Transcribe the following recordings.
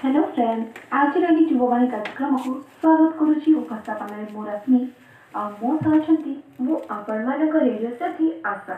Hello friend, आज ଯୁବବାଣୀ କାର୍ଯ୍ୟକ୍ରମକୁ ସ୍ୱାଗତ କରୁଛି। ଉପସ୍ଥାପନାରେ ମୁଁ ରଶ୍ମି ଆଉ ମୋ ସହ ଅଛନ୍ତି ମୁଁ ଆପଣମାନଙ୍କ ରେଡ଼ିଓ ସାଥୀ ଆଶା।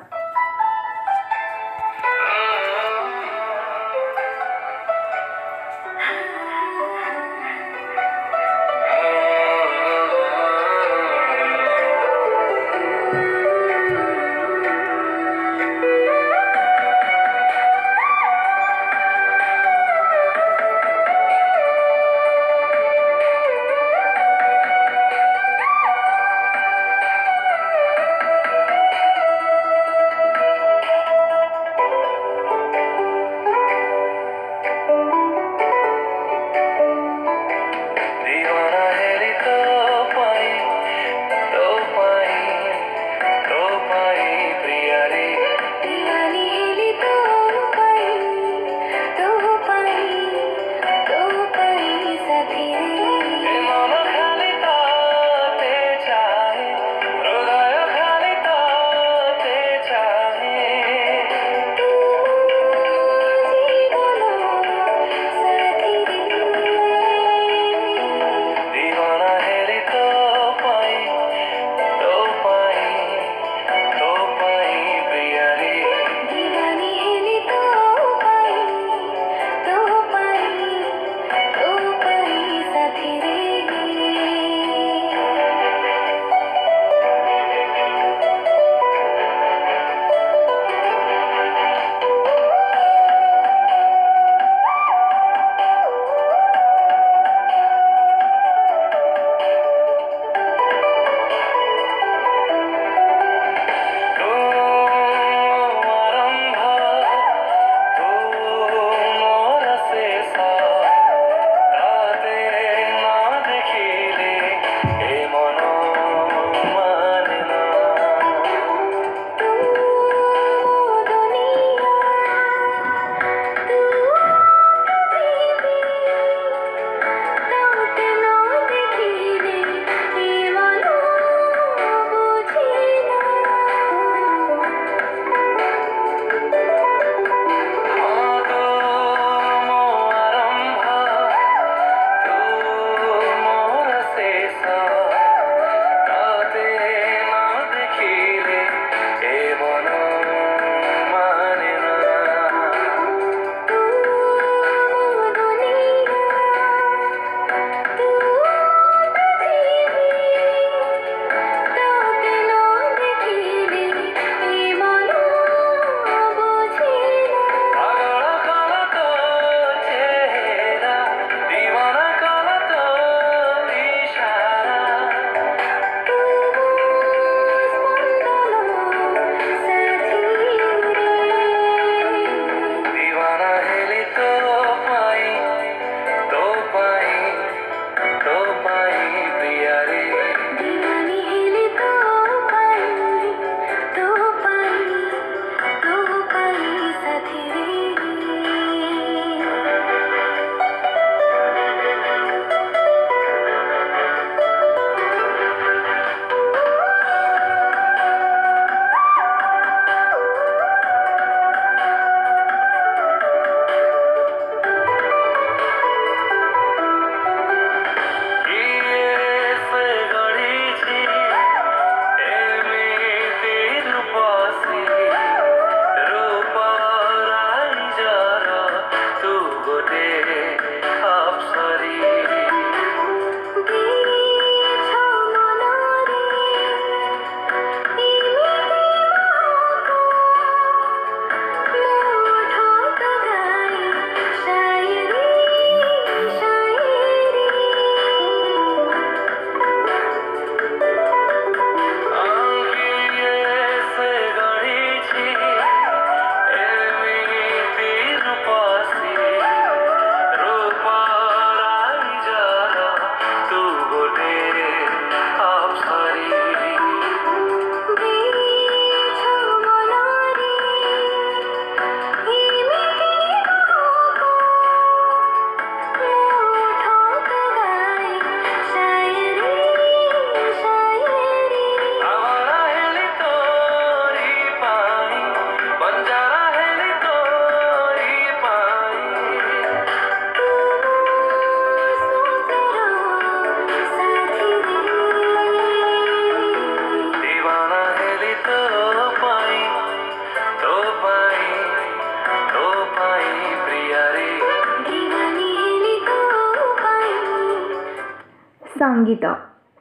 संगीत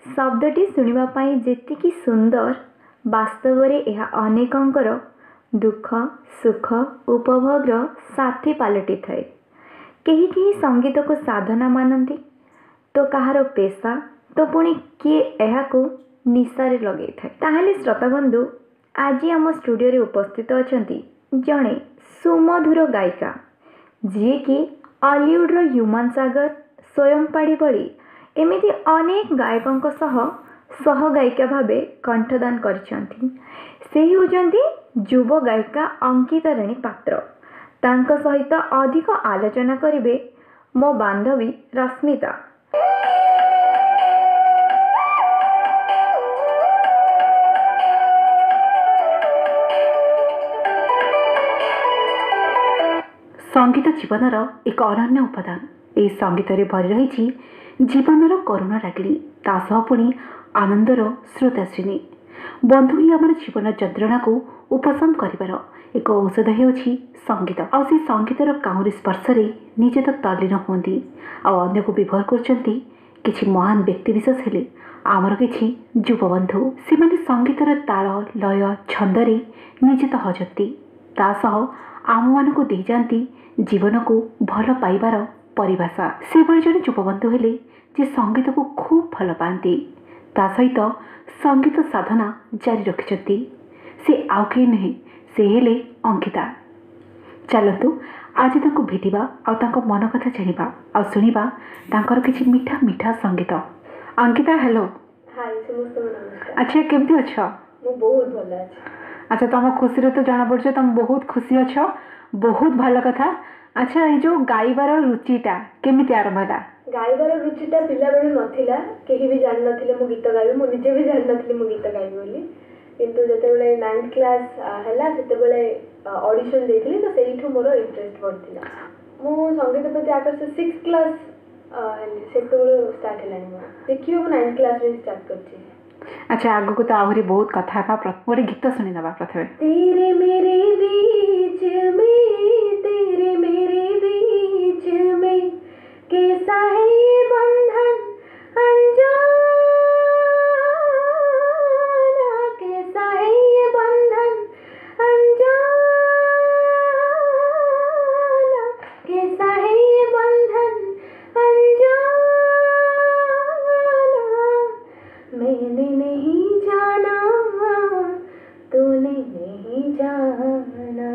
शब्दटी शुणा जेतिकी सुंदर वास्तव में यह अनेकंकर दुख सुख उपभोगर साथी पलटि थाए। कहीं कहीं संगीत को साधना मानती तो कहार पेशा तो पुणी किए यह निशारे लगे थाए। ताहले श्रोताबंधु आज आम स्टूडियो रे उपस्थित अछंती जड़े सुमधुर गायिका जी कि हॉलीवुड ह्यूमन सागर स्वयं पाड़ी भली एमिति अनेक गायकों सह गायिका भावे कंठदान करिसेंती। से होजंती युव गायिका अंकिता राणी पात्र। तांको सहित अधिक आलोचना करिवे मो बांधवी रश्मिता। संगीत जीवनर एक अनन्य उपादान। यह संगीत भरी रही जीवनर करुण रागिणी तासह पुणी आनंदर स्रोताश्रिनी। बंधु ही आम जीवन जंत्रणा को उपशम कर एक औषध होछि संगीत। आ से संगीतर काउरी स्पर्श निजे तो तल्लीन होती आने को विभर कर महान व्यक्ति विशेष हेले आमर किछि युव बंधु से संगीतर ताल लय छंदरे निजे तो हजती तासह आम मान को दे जाती जीवन को भल पाइबार परिभाषा। से भली जड़े युवबंधु हेले जे संगीत को खूब भल पाती ता सहित संगीत साधना जारी रखिछंती। से आउ के नहीं से हेले अंकिता। चलतु आज तांको भेटिबा आ तांको मन कथा जानिबा आ सुनिबा तांकर किछि मीठा मीठा संगीत। अंकिता हेलो। हाय समस्त नमस्कार। अच्छा केमती अछ? मु बहुत भल अछि। अच्छा तुम खुशी रे तो जाना पड़छ तुम बहुत खुशी अछ बहुत भल कथा। अच्छा ये जो गाइबार रुचिटा केमिति आरंभ होला? गाइबार रुचिटा पिला बेले नथिला केही भी जान नथिले मु गीत गाइबे मु निजे भी जान नथिले मु गीत गाइबे बोली। किंतु जते बेले 9th क्लास हला सेते बेले ऑडिशन देथिली तो सेइठु मोर इंटरेस्ट बढ़थिला। मु संगीत प्रति आकर्षण 6th क्लास सेते बेले स्टार्ट हेलानी मोर देखियो मु 9th क्लास रे स्टार्ट करछि। अच्छा आगु को तो आहरी बहुत कथा का गोटे गीत सुनी दबा प्रथमे। तेरे मेरे बीच में तेरे मेरे बीच में कैसा है ये बंधन अनजाना कैसा है ये बंधन अनजाना कैसा है ये बंधन अनजाना मैंने नहीं जाना तूने नहीं जाना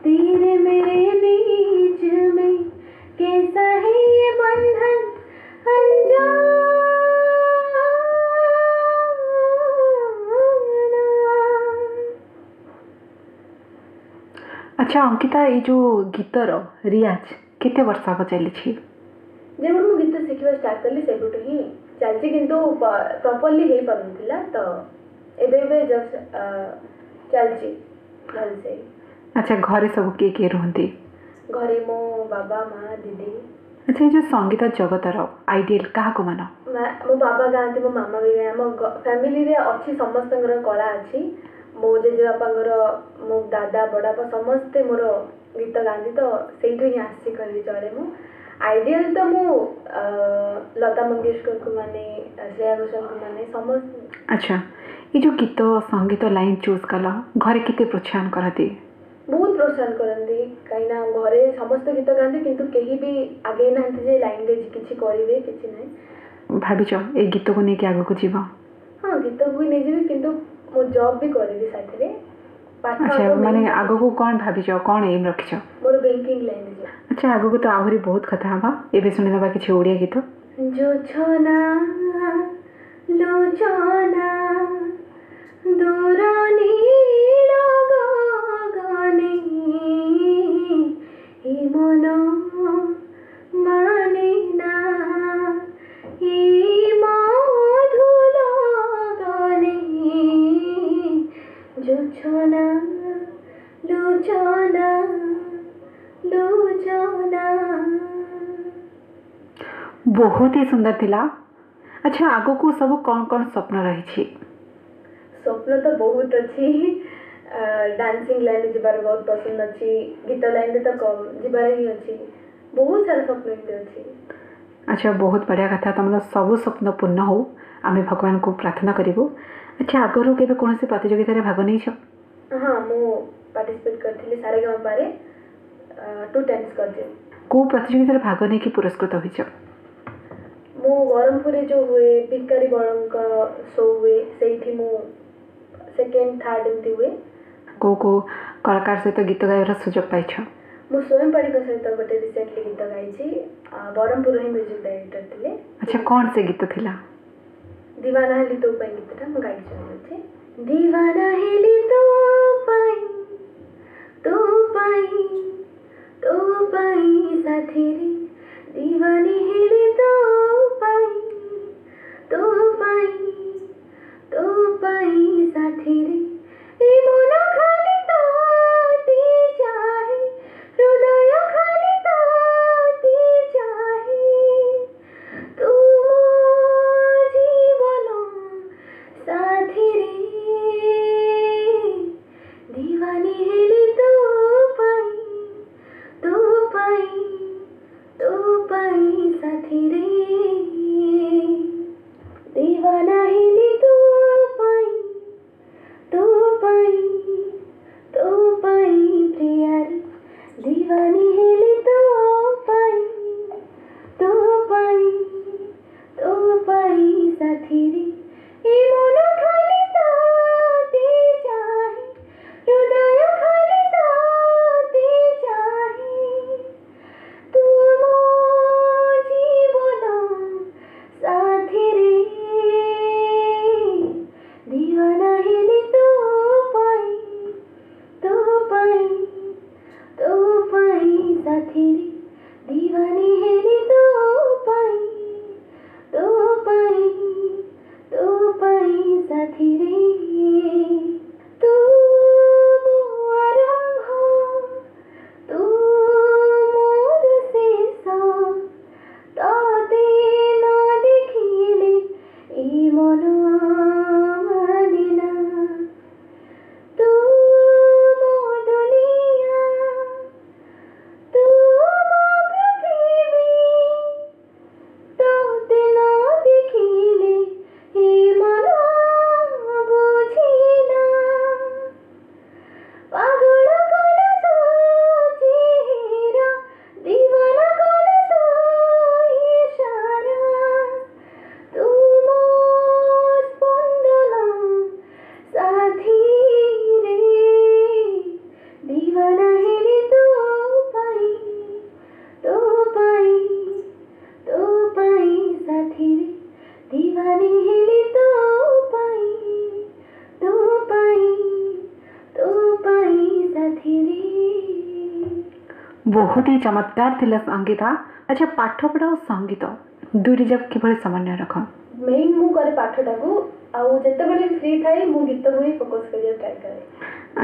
तेरे मेरे बीच में कैसा है ये बंधन अनजाना। अच्छा अंकिता ये जो गीतर रियाज केते वर्ष को चली जब मु गीत शिखिबा स्टार्ट करली सेबुट ही चलची किंतु प्रॉपर्ली हे पारुनथिला तो एबे एबे जस्ट चलची भल से। अच्छा घरे सब के रहंती? घरे मो बाबा माँ दीदी। अच्छा ये जो संगीत जगतर आइडियल क्या मान? मो बाबा गाँती मो मामा भी गाए आम फैमिली रे अच्छी समस्त कला अच्छी मो जेजेबापांगर मो दादा बड़ापा समस्ते मोर गीत गाँती तो सेठू ही आसी करी चले। मु आइडियल तो मु लता मंगेशकर को माने श्रेया घोषाल को माने समस्त। अच्छा ये जो गीत संगीत लाइन चूज कला घरे किते प्रोत्साहन करती? बहुत प्रोत्साहन करती कहीं घरे समस्त गीत गाँती किंतु कहीं भी आगे ना जे लाइन रे किछि करिवे किछि नै। भाबिछ ए गीत को नेकी आगो को जीवा? हां गीत को नै जीवी किंतु मो जॉब भी करबी साथ रे। अच्छा माने आगो को कोन भाबिछ कोन एम रखिछ? मोर बैंकिंग लाइन रे। अच्छा आगो को तो आहुरी बहुत कथा हबा एबे सुनि दबा किछि ओडिया गीत। जो छोना लोचना दूरानी लगने ही मनो माने ना ही मधुर लगने जो छोना लोचना लोचना। बहुत ही सुंदर थिला। अच्छा आगो को सब कौन कौन स्वप्न रही? स्वप्न तो बहुत अच्छी डांसिंग लाइन जीवार बहुत पसंद अच्छी, गीत लाइन तो कम जीवार ही अच्छी, बहुत सारा स्वप्न एमती अच्छी। अच्छा बहुत बढ़िया कथा, तुम सब स्वप्न पूर्ण हो आम भगवान को प्रार्थना करूँ। अच्छा आगु के कौन प्रतियोगिता भाग नहीं? हाँ मु पार्टिसिपेट करथिली सारेगामापा रे 2 टाइम्स करथि। को प्रतियोगिता भाग नहीं कि पुरस्कृत होइछ? मु बरमपुर जो हुए भिकारी बड़ंक शो हुए सेठी मु सेकेंड थर्ड एमती हुए। को कलाकार सहित गीत गाइबार सुजोग पाइछ? मु स्वयं पारिक सहित गोटे रिसेंटली गीत गाइछि, बरमपुर ही म्यूजिक डायरेक्टर थिले। अच्छा कौन से गीत थिला? दीवाना हेली तो पाई गीतटा मु गाइ छै। दीवाना हेली तो पाई साथी रे, दीवानी हेली तो पाई साथी रे, ए मन खाली ताती चाहे, हृदय खाली ताती चाहे, तू मो जीवन साथी रे, दीवानी हेली तो पाई साथी रे, दीवाना हेली तो पाई प्रिया रे, दीवानी हेली तो पाई साथी रे, ए मन खाली ताती चाहे, हृदय खाली ताती चाहे, तू मो जीवन साथी रे, दीवाना हेली तो पाई साथी रे, दीवानी हेली तो पाई साथी रे, तू मो आरंभ, तू मोर शेष, ताते ना देखिले ई मन मानिना, तू मो दुनिया, तू मो पृथ्वी, ताते ना देखिले ई मन बुझिना, पागल कल तो चेहरा, दीवाना कल तो इशारा, तू मो स्पंदन साथी रे, दीवाना हेली तो पाई साथी रे, दीवानी हेली तो पाई साथी रे। बहुत ही चमत्कार थिला संगीता। अच्छा पाठ पढ़ा और संगीत दुरी जब किभଳି समन्वय रख? मेन मु करे पाठटा को आउ जते बेले फ्री थाई मु गीत को ही फोकस करिया ट्राई करे।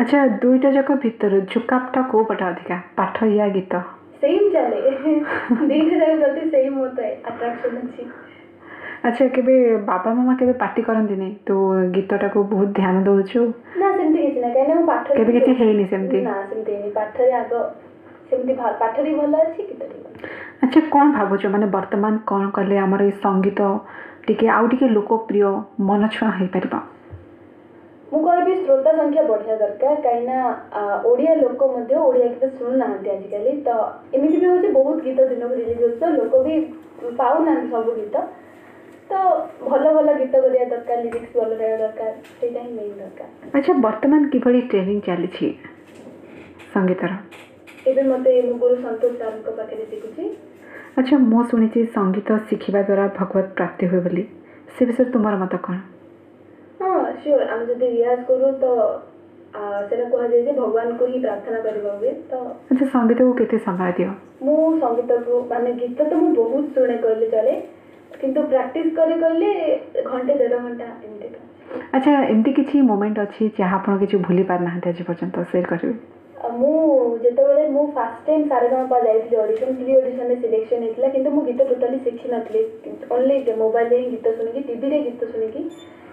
अच्छा दुईटा जक भितर झुकापटा को पटा अधिका, पाठ या गीत? सेम चले दीटा जाक प्रति सेम होता है, अट्रैक्शन अछि। अच्छा केबे बाबा मामा केबे पार्टी करंती नहीं तो गीतटा को बहुत ध्यान दउछु? ना सेमती किछ ना, काहे ना पाठ केबे किछ हेइनी सेमती? ना सेमती नहीं, पाठ रे आगो सेमती पाठ रे भलो अछि गीत रे। अच्छा कौन भावुछ माने वर्तमान कौन कले हमर ई संगीत टिके आउ टिके लोकप्रिय मन छुआ हेइ परबा? मु कहबी श्रोता संख्या बढ़िया दरकार, कहीं ना ओडिया लोक मध्य ओडिया गीत शुणु ना आजिकली, तो एमती भी होचे बहुत गीत दिन को रिलीज होता, लोक भी पाऊ ना सब गीत, तो भल भल गीत करिया दरकार, लिरिक्स भल रहया दरकार, सेटा ही मेन दरकार। अच्छा वर्तमान किभଳି ट्रेनिंग चली छी संगीतर? एबे मते मु गुरु संतोष सर को पाखे शिखुची। अच्छा मो सुनिची संगीत शिखिबा द्वारा भगवत प्राप्ति होय बोली, से विषय तुमर मत कोन? हाँ श्योर, आम जब रियाज करूँ तो सेना कह जाए जे भगवान को ही प्रार्थना करबा हुए। तो अच्छा संगीत को केते समय दियो? मु संगीत को माने गीत तो मु बहुत शुणे कहले चले, किंतु प्रैक्टिस करे कहले घंटे 1.5 घंटा एमती। अच्छा एमती किछि मोमेंट अछि जे आपण किछि भूली पार ना आज पर्यंत शेयर करबे? मु जेते बेले मु फर्स्ट टाइम सारेगामापा जाइथिले ऑडिशन, प्री ऑडिशन में सिलेक्शन हेतला, किंतु मु गीत टोटली शिखि नथले, ओनली मोबाइल रे गीत सुनिकी, टीवी रे गीत सुनिकी,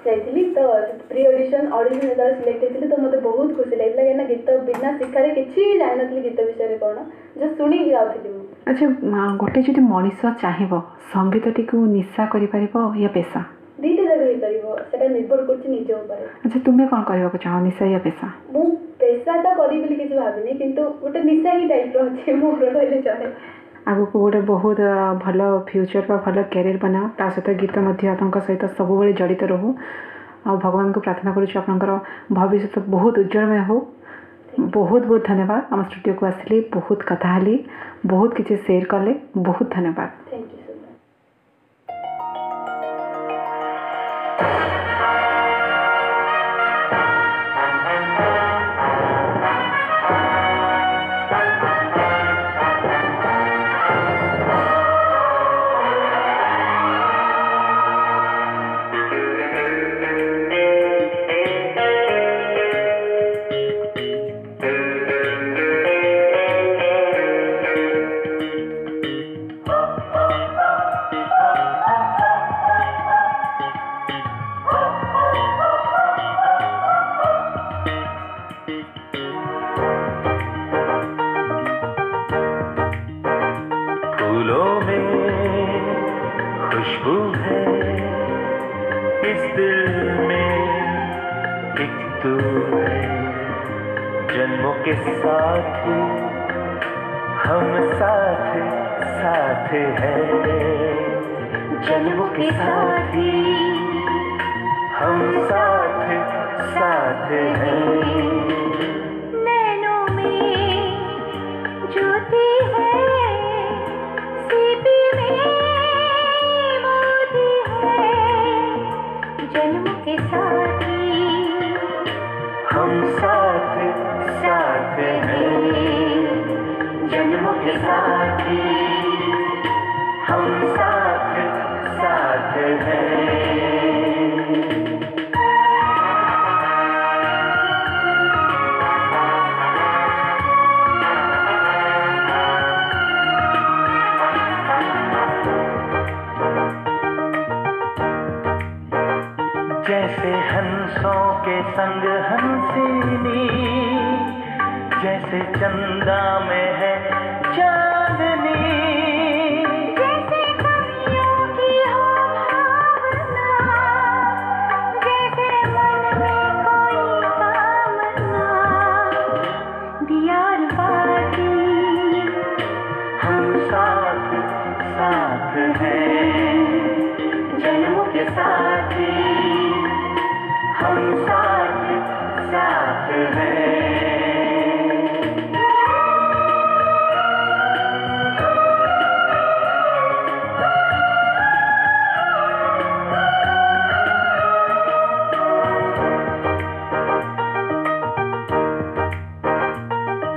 जाइली तो प्री ऑडिशन जो सिलेक्ट होती तो मत बहुत खुशी लगे कहीं गीत बिना शिखार किसी भी जान नी गीत विषय कौन जो शुणी जाऊँगी। अच्छा गोटे जो मनीष चाहब संगीत टी निशा कर या पेशा दीटा जगह हो पार निर्भर कर निज उपर। अच्छा तुम्हें कौन करने चाह निशा या पेशा? मु पेशा तो करी किसी भाविनी किंतु गोटे निशा ही टाइप अच्छे मोर कहले चले। आगु को गोटे बहुत भल फ्यूचर बा भल कैरियर बनाओ ता सहित गीत सहित सब जड़ित रहू आ भगवान को प्रार्थना करुच्छे आपनकर भविष्य बहुत उज्जवलमय हो। बहुत बहुत धन्यवाद आम स्टूडियो को आसिले बहुत कथा हली बहुत किसी शेयर कले बहुत धन्यवाद। Thank you so much. खुशबू है इस दिल में एक तू है जन्मों के साथ हम साथ साथ हैं जन्मों के साथ हम साथ साथ हैं। नैनों में ज्योति है सीपी में मोती है जन्म के साथ हम साथ साथ हैं जन्मों के साथ हम साथ साथ हैं। जैसे हंसों के संग हंसिनी जैसे चंदा में है चांदनी जैसे कवियों की हो भावना जैसे मन में कोई कामना दियार बाती हम साथ साथ हैं जन्मों के साथ हम साथ साथ हैं।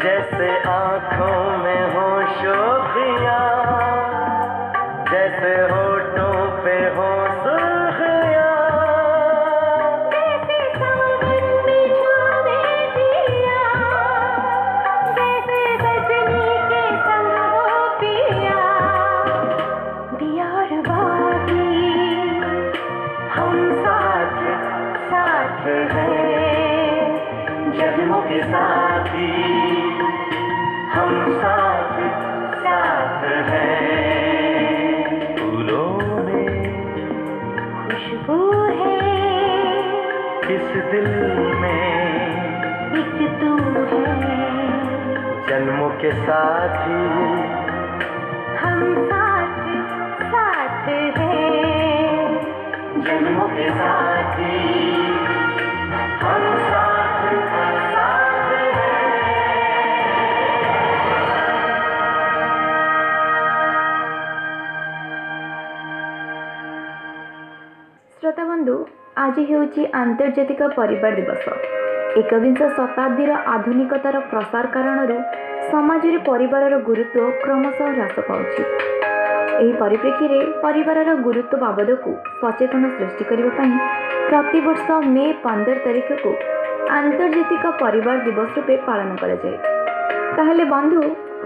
जैसे आँखों में हो शोखियाँ जैसे होठों पे हो सुर्खियाँ जैसे सावन में छावे जिया जैसे रजनी के संग हो पिया दियार बागी हम साथ साथ हैं जन्मों के साथ हम साथ साथ हैं। फूलों में खुशबू है इस दिल में एक तू है जन्मों के साथ हम साथ साथ हैं जन्मों के साथ हम साथ साथ हैं। श्रोता बंधु आज हेउची आंतर्जातिक परिवार दिवस। एकविंश शताब्दीर आधुनिकतार प्रसार कारणरू समाज रे परिवारर गुरुत्व क्रमशः ह्रास पाउछि। एही परिप्रेक्षी रे परिवारर गुरुत्व बाबदकू सचेतन सृष्टि करबा पई प्रतिवर्ष मे 15 तारिख को आंतर्जातिक परिवार दिवस रूपे पालन करा जाए। ताहले बंधु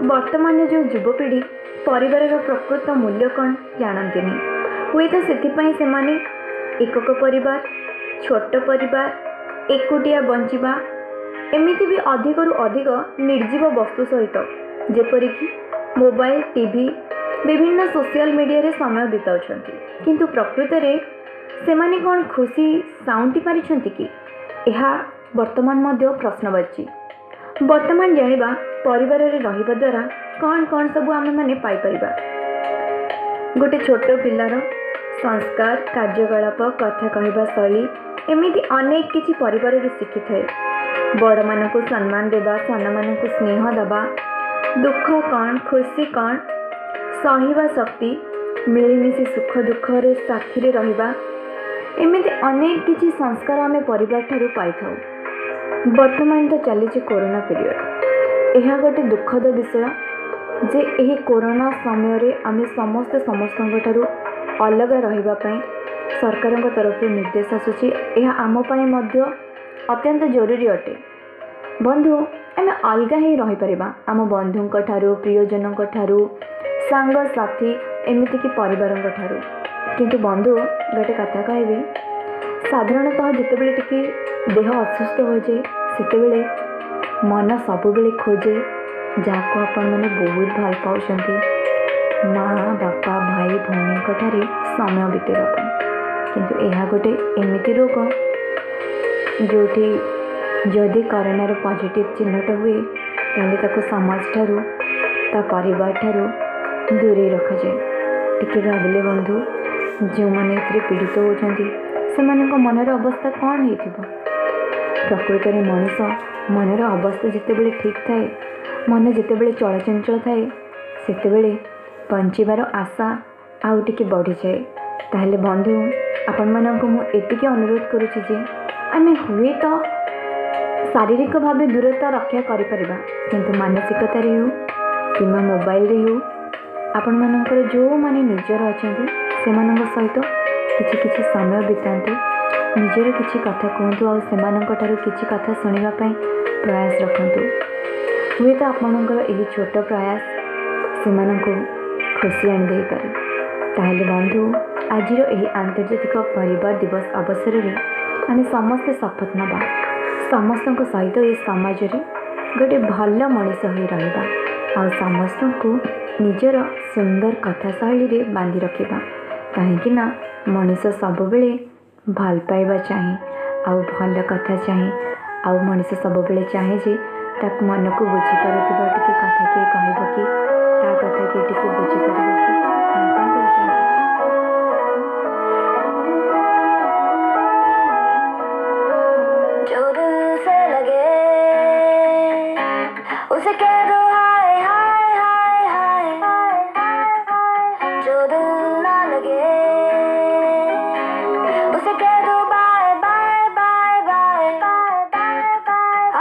वर्तमान जो युवपीढ़ी परिवारर प्रकृत मूल्य कौन जानते नहीं हुए तो से एकक परिवार छोट परिवार एकुटिया बंचिबा एमिति भी अधिकरु अधिक निर्जीव वस्तु सहित जेपरिक मोबाइल टीवी विभिन्न सोशल मीडिया रे समय बिताउछंती किंतु प्रकृत रे सेमाने कौन खुशी साउंटी पारिछंती कि यह वर्तमान मध्य प्रश्नवाची। वर्तमान जानिबा परिवार रे रहिबा द्वारा कौन कौन सब आमे माने पाई परिबा। गोटे छोट पिलार संस्कार कार्यकलाप कथा कहवा शैली एमिति अनेक किछि परिवार रे शिखि थाए। बड़ मानकु सम्मान देबा सान मानकु स्नेह देबा दुख कौन खुशी कौन सहिबा शक्ति मिलिमिशि सुख दुख रे साथी रे रहिबा एमिति अनेक किछि संस्कार आमे परिवार ठारू पाई थाउ। वर्तमान तो चली कोरोना पीरियड यह गोटे दुखद विषय जे एही कोरोना समय रे आमे समस्ते समस्तଙ୍କ ठारू अलग रहिबा पई सरकारଙ୍କ तरफରୁ निर्देश आसुची। यह आम पई मध्य अत्यंत जरूरी अटे। बंधु आमे अलगा ही रही परिबा आम बंधुଙ୍କ ठारू प्रियजनଙ୍କ ठारू सांग साथी एमिति कि परिवारଙ୍କ ठारू किंतु बंधु गोटे कथा कहबी साधारणतः जितेबेले टिके देह असुस्थ हो जाए सेतेबेले मन सबुबेले खोजे जहाँ आपण मैंने बहुत भल पाउछंती माँ बापा भाई भौणी ठारे समय बितेबा किंतु यह गोटे एमिति रोग जोठी जदि कोरोनार पॉजिटिव चिन्हट हुए ताले ताको समाज ठारू ता परिवार ठारू दूरे रखा जाए। टिके भाविले बंधु जो मैंने एथिरे पीड़ित होती से मनर अवस्था कौन हो। प्रकृत में मनीष मनर अवस्था जितेबेले ठीक थाए मन जितेबेले चलचंचल थाए सेतेबेले बंचिबार आशा आउ टिके बढ़ी जाए। ताहले बंधु आपण मानकु मु एतिके अनुरोध करुछि जे आमे हुए तो शारीरिक भाव दूरता रक्षा करिपरिबा किंतु मानसिकता रे हो किंबा मोबाइल रे हो आपण मानकर जो माने निजर अछंती सेमानक सहित किछि किछि समय बितांतु निजर किछि कथा कहतु और सेमानक ठारू किछि कथा सुनिबा पई प्रयास रखंतु। हुए तो आपणकर एही छोट प्रयास सेमानक खुशी आनि देई पारे। ताहले बंधु आजिर एही आंतर्जातिक परिवार दिवस अवसर रे आमे समस्त शपथ नबा समस्तक सहित ए समाज रे गोटे भल मनीष होई रहिबा और समस्त को निजर सुंदर कथा शैली रे बांधि रखिबा कहीं ना मनीष सब बेले भल पाइबा चाहे आउ भल कथा चाहे आउ मनीष सब बेले चाहे जे ताक मन को बुझी पारुथिबा टिके कथा के कहबो कि ता कथा के टिके बुझी पारुबो कि जो दिल से लगे उसे कह दो हाय हाय हाय हाय जो दिल ना लगे उसे कह दो बाय बाय बाय बाय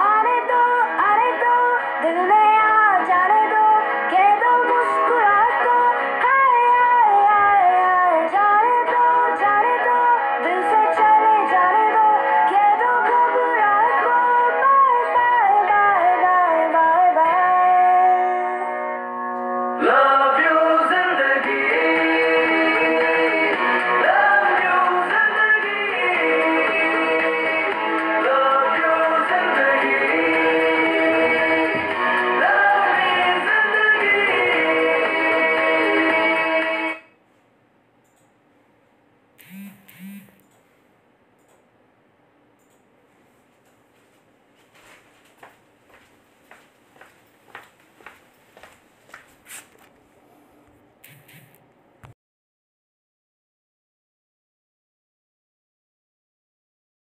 आने दो दिल में आ जाने दो कह दो मुस्कुरा दो हाय हाय हाय जाने दो दिल से चले जाने दो कह दो घबरा दो bye bye bye bye bye Love you जिंदगी Love you जिंदगी Love you जिंदगी Love me जिंदगी